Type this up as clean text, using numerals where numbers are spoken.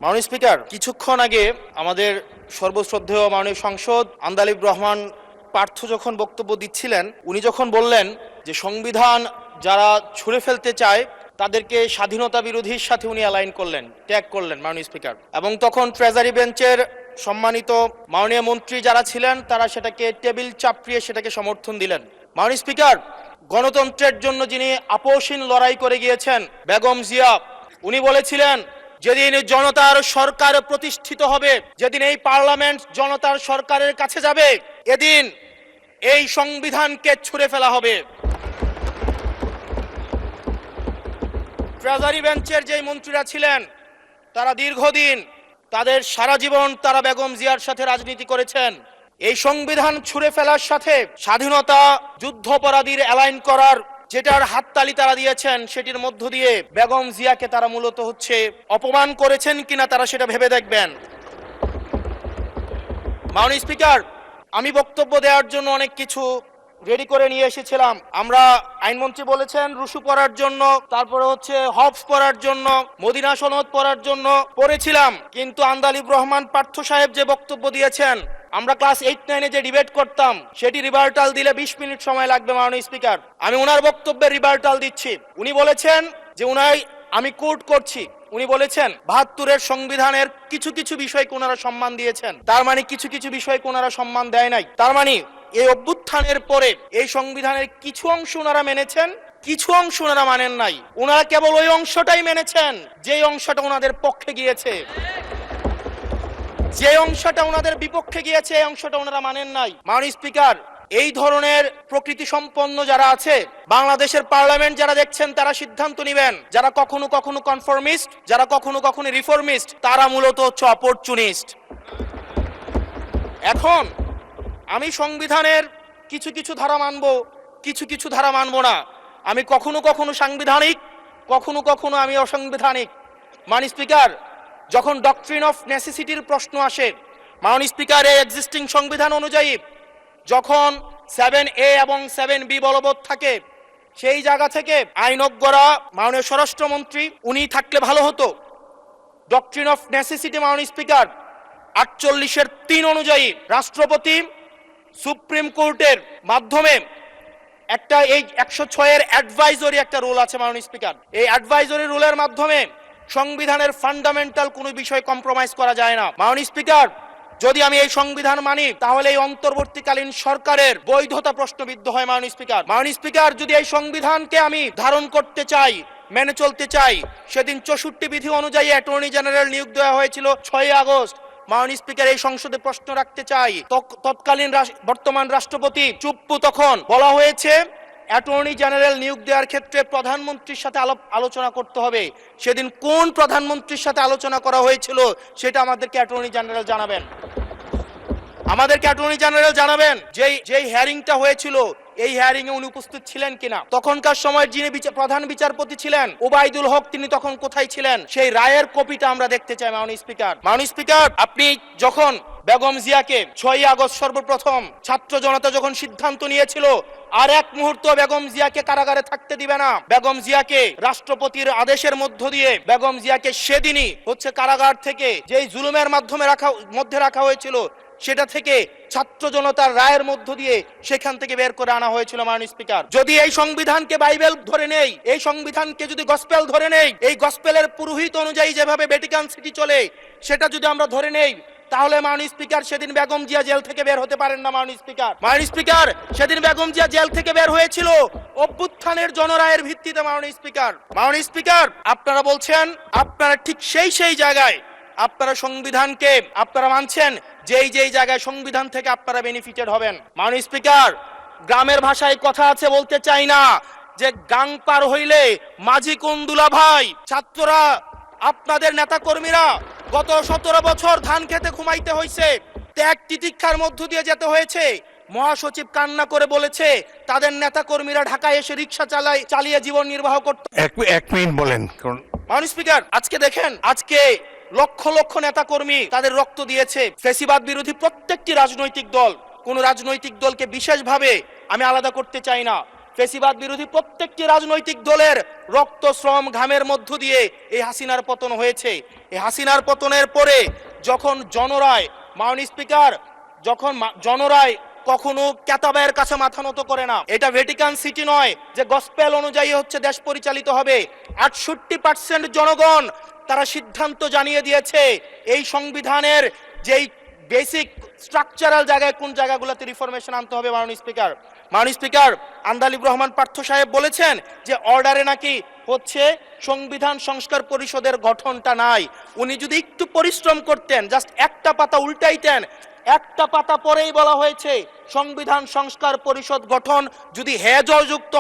মাননীয় স্পিকার, কিছুক্ষণ আগে আমাদের সর্বশ্রদ্ধেয় মাননীয় সংসদ আন্দালিব রহমান পার্থ যখন বক্তব্য দিচ্ছিলেন, উনি যখন বললেন যে সংবিধান যারা ছুঁড়ে ফেলতে চায় তাদেরকে স্বাধীনতা বিরোধীর সাথে উনি অ্যালাইন করলেন, ট্যাগ করলেন মাননীয় স্পিকার। এবং তখন ট্রেজারি বেঞ্চের সম্মানিত মাননীয় মন্ত্রী যারা ছিলেন তারা সেটাকে টেবিল চাপড়িয়ে সেটাকে সমর্থন দিলেন। মাননীয় স্পিকার, গণতন্ত্রের জন্য যিনি আপোষহীন লড়াই করে গিয়েছেন বেগম জিয়া, উনি বলেছিলেন যেদিন জনতার সরকার প্রতিষ্ঠিত হবে, যেদিন এই পার্লামেন্ট জনতার সরকারের কাছে যাবে, এদিন এই সংবিধানকে ছুঁড়ে ফেলা হবে। ট্রেজারি বেঞ্চের যে মন্ত্রীরা ছিলেন তারা দীর্ঘদিন, তাদের সারা জীবন তারা বেগম জিয়ার সাথে রাজনীতি করেছেন। এই সংবিধান ছুঁড়ে ফেলার সাথে স্বাধীনতা যুদ্ধাপরাধীর অ্যালাইন করার যেটার হাততালি তারা দিয়েছেন, সেটির মধ্য দিয়ে বেগম জিয়াকে তারা মূলত অপমান করেছেন কিনা তারা সেটা ভেবে দেখবেন। মাননীয় স্পিকার, আমি বক্তব্য দেওয়ার জন্য অনেক কিছু রেডি করে নিয়ে এসেছিলাম। আমরা আইনমন্ত্রী বলেছেন রুশু পড়ার জন্য, তারপরে হবস পড়ার জন্য, মদিনা সনদ পড়ার জন্য পড়েছিলাম, কিন্তু আন্দালিব রহমান পার্থ সাহেব যে বক্তব্য দিয়েছেন, আমরা ক্লাস 8-9-এ যে ডিবেট করতাম সেটি রিভার্টাল দিলে 20 মিনিট সময় লাগবে। মাননীয় স্পিকার, আমি ওনার বক্তব্যের রিভার্টাল দিচ্ছি। উনি বলেছেন যে আমি কোট করছি, উনি বলেছেন 72-এর সংবিধানের কিছু কিছু বিষয়কে ওনারা সম্মান দিয়েছেন, তার মানে কিছু কিছু বিষয়কে ওনারা সম্মান দেয় নাই। তার মানে এই অভ্যুত্থানের পরে এই সংবিধানের কিছু অংশ ওনারা মেনেছেন, কিছু অংশ ওনারা মানেন নাই। ওনারা কেবল ওই অংশটাই মেনেছেন যে অংশটা ওনাদের পক্ষে গিয়েছে, যে অংশটা ওনাদের বিপক্ষে গিয়েছে এই অংশটা ওনারা মানেন নাই। মাননীয় স্পিকার, এই ধরনের প্রকৃতি সম্পন্ন যারা আছে বাংলাদেশের পার্লামেন্ট যারা দেখছেন তারা সিদ্ধান্ত নেবেন, যারা কখনো কখনো কনফর্মিস্ট, যারা কখনো কখনো রিফর্মিস্ট, তারা মূলত অপরচুনিস্ট। এখন আমি সংবিধানের কিছু কিছু ধারা মানব, কিছু কিছু ধারা মানব না। আমি কখনো কখনো সাংবিধানিক, কখনো কখনো আমি অসাংবিধানিক। মাননীয় স্পিকার, যখন ডক্ট্রিন অফ নেসেসিটির প্রশ্ন আসে, মাননীয় স্পিকার, এই এক্সিস্টিং সংবিধান অনুযায়ী যখন 7A এবং 7B বলবৎ থাকে, সেই জায়গা থেকে আইনজ্ঞরা, মাননীয় স্বরাষ্ট্রমন্ত্রী উনি থাকলে ভালো হতো। ডক্ট্রিন অফ নেসেসিটি মাননীয় স্পিকার 48-3 অনুযায়ী রাষ্ট্রপতি সুপ্রিম কোর্টের মাধ্যমে এই 106-এর অ্যাডভাইজরি একটা রুল আছে মাননীয় স্পিকার। এই অ্যাডভাইজরি রুলের মাধ্যমে সংবিধানের ফান্ডামেন্টাল কোনো বিষয় কম্প্রোমাইজ করা যায় না। মাননীয় স্পিকার, যদি আমি এই সংবিধান মানি তাহলে এই অন্তর্বর্তীকালীন সরকারের বৈধতা প্রশ্নবিদ্ধ হয়। মাননীয় স্পিকার, যদি এই সংবিধানকে আমি ধারণ করতে চাই, মেনে চলতে চাই, সেদিন 64 বিধি অনুযায়ী অ্যাটর্নি জেনারেল নিয়োগ দেওয়া হয়েছিল 6 আগস্ট। মাননীয় স্পিকার, এই সংসদে প্রশ্ন রাখতে চাই, তৎকালীন বর্তমান রাষ্ট্রপতি চুপ্পু, তখন বলা হয়েছে অ্যাটর্নি জেনারেল নিয়োগ দেওয়ার ক্ষেত্রে প্রধানমন্ত্রীর সাথে আলোচনা করতে হবে। সেদিন কোন প্রধানমন্ত্রীর সাথে আলোচনা করা হয়েছিল সেটা আমাদেরকে অ্যাটর্নি জেনারেল জানাবেন। যেই হিয়ারিংটা হয়েছিল এই হিয়ারিং এ উনি উপস্থিত ছিলেন কিনা, তখনকার সময় যিনি প্রধান বিচারপতি ছিলেন ওবায়দুল হক, তিনি তখন কোথায় ছিলেন, সেই রায়ের কপিটা আমরা দেখতে চাই। মাননীয় স্পিকার, আপনি যখন বেগম জিয়াকে 6 আগস্ট সর্বপ্রথম ছাত্র জনতা যখন সিদ্ধান্ত নিয়েছিল আর এক মুহূর্ত বেগম জিয়াকে কারাগারে থাকতে দিবে না, বেগম জিয়াকে রাষ্ট্রপতির আদেশের মধ্য দিয়ে বেগম জিয়াকে সেদিনই কারাগার থেকে যেই জুলুমের মধ্যে রাখা হয়েছিল সেটা থেকে ছাত্র জনতার রায়ের মধ্য দিয়ে সেখান থেকে বের করে আনা হয়েছিল। মাননীয় স্পিকার, যদি এই সংবিধানকে বাইবেল ধরে নেই, এই সংবিধানকে যদি গসপেল ধরে নেই, এই গসপেলের পুরোহিত অনুযায়ী যেভাবে ভ্যাটিকান সিটি চলে সেটা যদি আমরা ধরে নেই, তাহলে মাননীয় স্পিকার সেদিন বেগম জিয়া জেল থেকে বের হতে পারেন না। মাননীয় স্পিকার, সেদিন বেগম জিয়া জেল থেকে বের হয়েছিল অভ্যুত্থানের জনরায়ের ভিত্তিতে। মাননীয় স্পিকার, আপনারা বলছেন আপনারা ঠিক সেই জায়গায় আপনারা সংবিধানকে আপনারা মানছেন যেই জায়গায় সংবিধান থেকে আপনারা বেনিফিটেড হবেন। মাননীয় স্পিকার, গ্রামের ভাষায় কথা আছে, বলতে চাই না, যে গাং পার হইলে মাঝি কোন দুলা ভাই। ছাত্ররা, আপনাদের নেতা কর্মীরা গত 17 বছর ধান খেতে ঘুমাইতে হয়েছে, ত্যাগ তিতিক্ষার মধ্য দিয়ে যেতে হয়েছে। মহাসচিব কান্না করে বলেছে তাদের নেতা কর্মীরা ঢাকায় এসে রিক্সা চালিয়ে জীবন নির্বাহ করত। এক মিনিট বলেন। মাননীয় স্পিকার, আজকে লক্ষ লক্ষ নেতা কর্মী তাদের রক্ত দিয়েছে। ফ্যাসিবাদ বিরোধী প্রত্যেকটি রাজনৈতিক দল, কোন রাজনৈতিক দলকে বিশেষভাবে আমি আলাদা করতে চাই না, ফেসিবাদ বিরোধী প্রত্যেকটি রাজনৈতিক দলের রক্ত শ্রম ঘামের মধ্য দিয়ে এই হাসিনার পতন হয়েছে। এই হাসিনার পতনের পরে যখন জনরায়, মাননীয় স্পিকার, যখন জনরায় কখনো কেতাবের কাছে মাথা নত করে না। এটা ভ্যাটিকান সিটি নয় যে গসপেল অনুযায়ী হচ্ছে দেশ পরিচালিত হবে। 68% জনগণ তারা সিদ্ধান্ত জানিয়ে দিয়েছে এই সংবিধানের যেই বেসিক স্ট্রাকচারাল জায়গায় কোন জায়গাগুলোতে রিফরমেশন আনতে হবে। মাননীয় স্পিকার আন্দালিব রহমান পার্থ সাহেব বলেছেন যে অর্ডারে নাকি হচ্ছে সংবিধান সংস্কার পরিষদের গঠনটা নাই। উনি যদি একটু পরিশ্রম করতেন, জাস্ট একটা পাতা উল্টাইতেন, একটা পাতা পরেই বলা হয়েছে সংবিধান সংস্কার পরিষদ গঠন যদি জয়যুক্ত